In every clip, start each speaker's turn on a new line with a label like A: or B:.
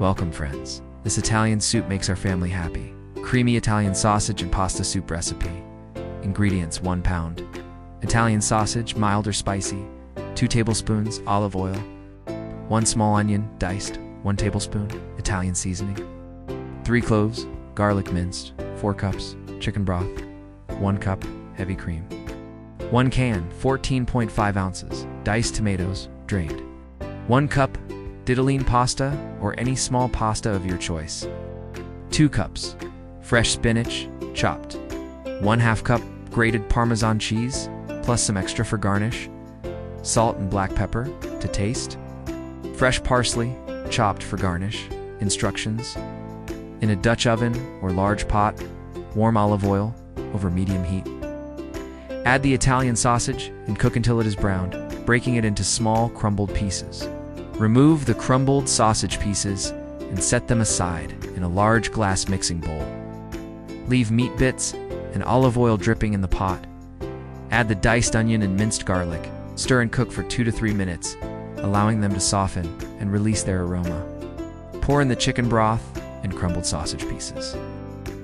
A: Welcome, friends. This Italian soup makes our family happy. Creamy Italian sausage and pasta soup recipe. Ingredients: 1 pound. Italian sausage, mild or spicy. 2 tablespoons olive oil. 1 small onion, diced. 1 tablespoon Italian seasoning. 3 cloves, garlic minced. 4 cups chicken broth. 1 cup heavy cream. 1 can, 14.5 ounces, diced tomatoes, drained. 1 cup ditalene pasta or any small pasta of your choice. 2 cups fresh spinach, chopped. 1/2 cup grated Parmesan cheese, plus some extra for garnish. Salt and black pepper to taste. Fresh parsley, chopped for garnish. Instructions: in a Dutch oven or large pot, warm olive oil over medium heat. Add the Italian sausage and cook until it is browned, breaking it into small, crumbled pieces. Remove the crumbled sausage pieces and set them aside in a large glass mixing bowl. Leave meat bits and olive oil dripping in the pot. Add the diced onion and minced garlic. Stir and cook for 2 to 3 minutes, allowing them to soften and release their aroma. Pour in the chicken broth and crumbled sausage pieces.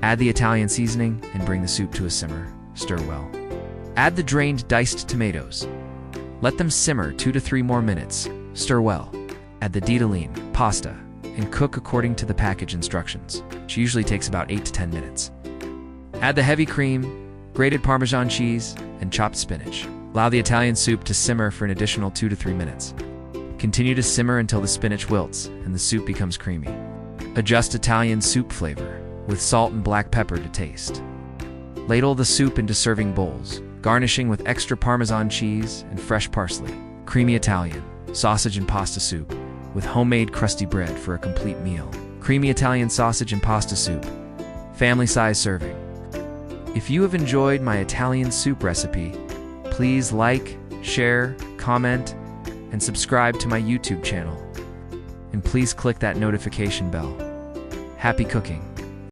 A: Add the Italian seasoning and bring the soup to a simmer. Stir well. Add the drained diced tomatoes. Let them simmer 2 to 3 more minutes. Stir well. Add the ditalene pasta and cook according to the package instructions, which usually takes about 8 to 10 minutes. Add the heavy cream, grated Parmesan cheese, and chopped spinach. Allow the Italian soup to simmer for an additional 2 to 3 minutes. Continue to simmer until the spinach wilts and the soup becomes creamy. Adjust Italian soup flavor with salt and black pepper to taste. Ladle the soup into serving bowls, garnishing with extra Parmesan cheese and fresh parsley. Creamy Italian sausage and pasta soup with homemade crusty bread for a complete meal. Creamy Italian sausage and pasta soup, family-size serving. If you have enjoyed my Italian soup recipe, please like, share, comment, and subscribe to my YouTube channel. And please click that notification bell. Happy cooking!